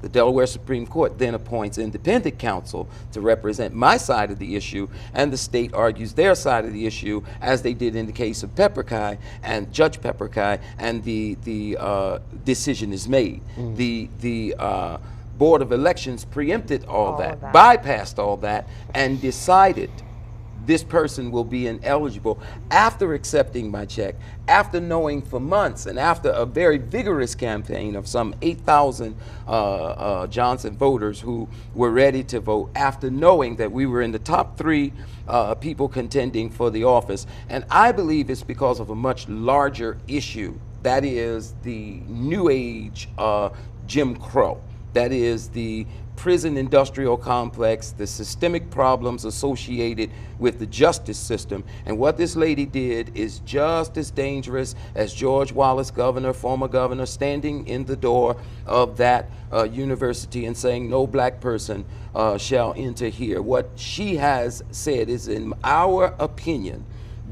The Delaware Supreme Court then appoints independent counsel to represent my side of the issue, and the state argues their side of the issue, as they did in the case of Pepperkai and Judge Pepperkai, and the decision is made. The Board of Elections preempted all that, bypassed all that, and decided this person will be ineligible after accepting my check, after knowing for months, and after a very vigorous campaign of some 8,000 Johnson voters who were ready to vote, after knowing that we were in the top 3 people contending for the office. And I believe it's because of a much larger issue, that is the New Age Jim Crow. That is the prison industrial complex, the systemic problems associated with the justice system. And what this lady did is just as dangerous as George Wallace, former governor, standing in the door of that university and saying no black person shall enter here. What she has said is, in our opinion,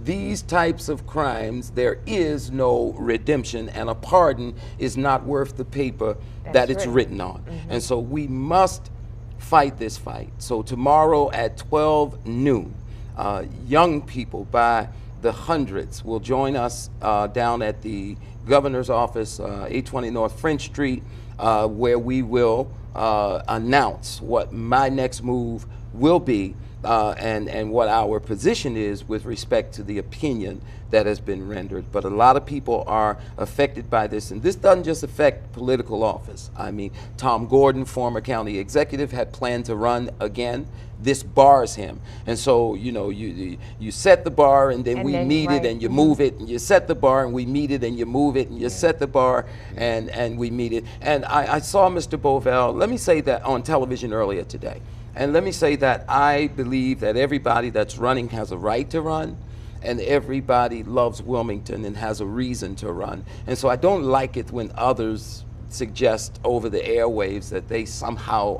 these types of crimes, there is no redemption, and a pardon is not worth the paper that it's written on. And so we must fight this fight. So tomorrow at 12 noon, young people by the hundreds will join us down at the governor's office, 820 North French Street, where we will announce what my next move will be, and what our position is with respect to the opinion that has been rendered. But a lot of people are affected by this, and this doesn't just affect political office. I mean, Tom Gordon, former county executive, had planned to run again. This bars him. And so, you know, you set the bar, and then we meet it and you move it, and you set the bar and we meet it and you move it, and you set the bar and we meet it. And I saw Mr. Bovell, let me say that, on television earlier today. And let me say that I believe that everybody that's running has a right to run, and everybody loves Wilmington and has a reason to run. And so I don't like it when others suggest over the airwaves that they somehow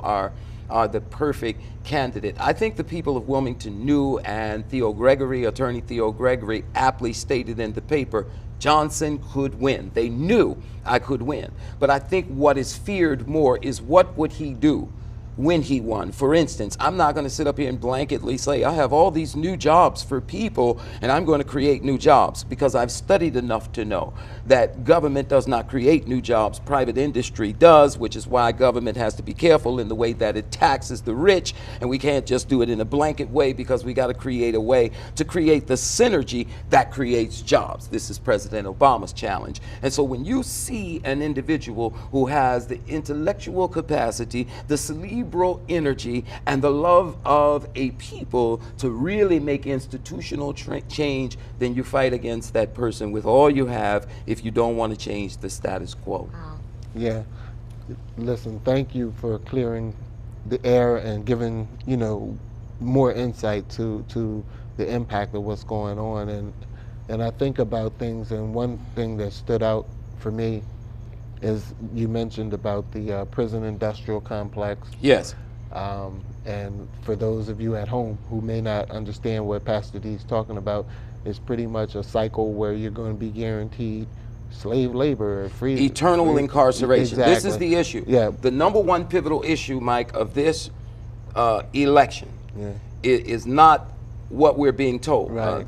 are the perfect candidate. I think the people of Wilmington knew, and Attorney Theo Gregory aptly stated in the paper, Johnson could win. They knew I could win. But I think what is feared more is what would he do when he won. For instance, I'm not going to sit up here and blanketly say I have all these new jobs for people and I'm going to create new jobs, because I've studied enough to know that government does not create new jobs, private industry does, which is why government has to be careful in the way that it taxes the rich, and we can't just do it in a blanket way, because we got to create a way to create the synergy that creates jobs. This is President Obama's challenge. And so when you see an individual who has the intellectual capacity, the cerebral energy, and the love of a people to really make institutional change, then you fight against that person with all you have if you don't want to change the status quo. Wow. Yeah. Listen, thank you for clearing the air and giving, you know, more insight to the impact of what's going on. And I think about things, and one thing that stood out for me is you mentioned about the prison industrial complex. Yes. And for those of you at home who may not understand what Pastor D is talking about, it's pretty much a cycle where you're going to be guaranteed slave labor, eternal incarceration. Exactly. This is the issue. Yeah. The number one pivotal issue, Mike, of this election is not what we're being told. Right.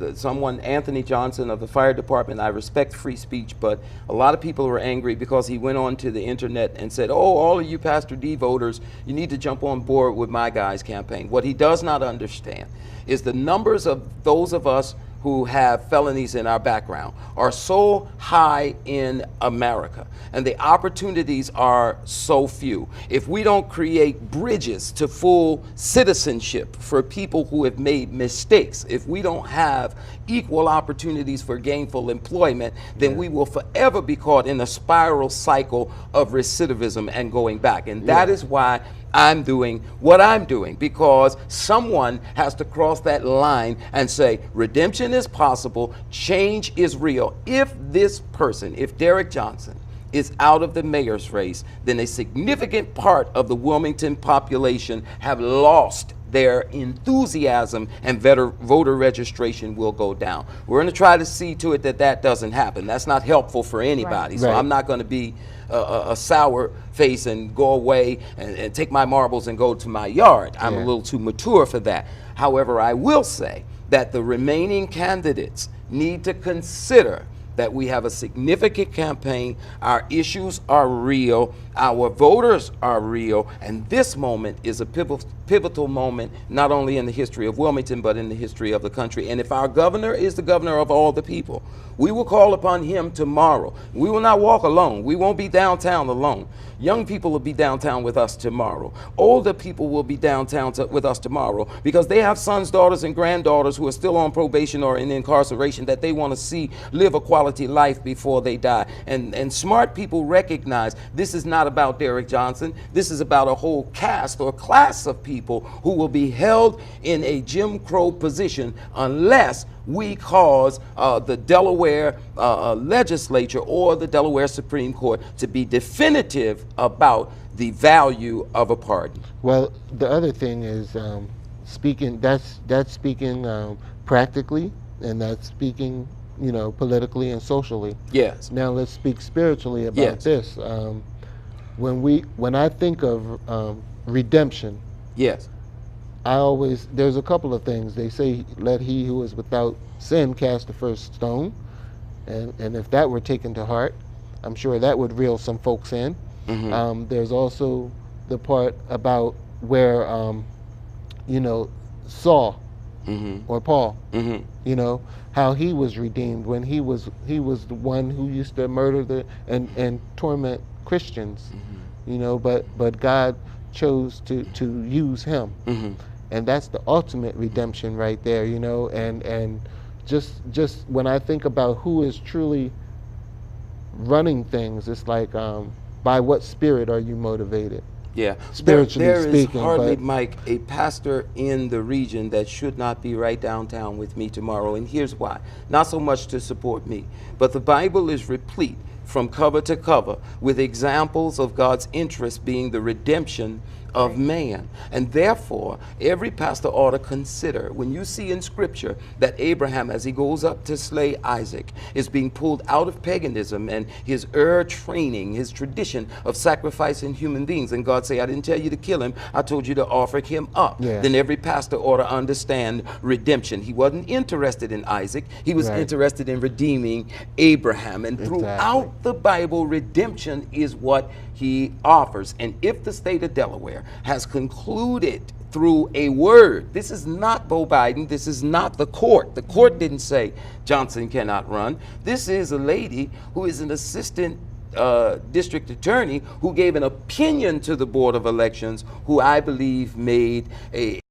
Anthony Johnson of the fire department, I respect free speech, but a lot of people were angry because he went on to the internet and said, oh, all of you Pastor D voters, you need to jump on board with my guy's campaign. What he does not understand is the numbers of those of us who have felonies in our background are so high in America, and the opportunities are so few. If we don't create bridges to full citizenship for people who have made mistakes, if we don't have equal opportunities for gainful employment, then we will forever be caught in a spiral cycle of recidivism and going back. And that is why I'm doing what I'm doing, because someone has to cross that line and say redemption is possible, change is real. If this person, if Derrick Johnson is out of the mayor's race, then a significant part of the Wilmington population have lost their enthusiasm, and voter registration will go down. We're going to try to see to it that that doesn't happen. That's not helpful for anybody. Right. So Right. I'm not going to be a sour face and go away and take my marbles and go to my yard. I'm a Yeah. little too mature for that. However, I will say that the remaining candidates need to consider that we have a significant campaign, our issues are real, our voters are real, and this moment is a pivotal moment, not only in the history of Wilmington, but in the history of the country. And if our governor is the governor of all the people, we will call upon him tomorrow. We will not walk alone. We won't be downtown alone. Young people will be downtown with us tomorrow. Older people will be downtown with us tomorrow because they have sons, daughters, and granddaughters who are still on probation or in incarceration that they want to see live a quality life before they die. And smart people recognize this is not about Derrick Johnson. This is about a whole cast or class of people who will be held in a Jim Crow position unless we cause the Delaware legislature or the Delaware Supreme Court to be definitive about the value of a pardon. Well, the other thing is speaking. That's speaking practically, and that's speaking, politically and socially. Yes. Now let's speak spiritually about Yes. this. When I think of redemption, Yes. there's a couple of things. They say, let he who is without sin cast the first stone. And if that were taken to heart, I'm sure that would reel some folks in. There's also the part about where, Saul or Paul, how he was redeemed when he was the one who used to murder and torment Christians, but God chose to use him. And that's the ultimate redemption right there, and just when I think about who is truly running things, it's like, by what spirit are you motivated? Yeah. Spiritually there is speaking, hardly, but- Mike, a pastor in the region that should not be right downtown with me tomorrow. And here's why. Not so much to support me, but the Bible is replete from cover to cover with examples of God's interest being the redemption of man. And therefore, every pastor ought to consider, when you see in Scripture that Abraham, as he goes up to slay Isaac, is being pulled out of paganism and his training, his tradition of sacrificing human beings, and God say, I didn't tell you to kill him, I told you to offer him up. Yeah. Then every pastor ought to understand redemption. He wasn't interested in Isaac, he was Right. interested in redeeming Abraham. And Exactly. throughout the Bible, redemption is what he offers. And if the state of Delaware has concluded through a word, this is not Bo Biden, this is not the court. The court didn't say Johnson cannot run. This is a lady who is an assistant district attorney who gave an opinion to the Board of Elections, who I believe made a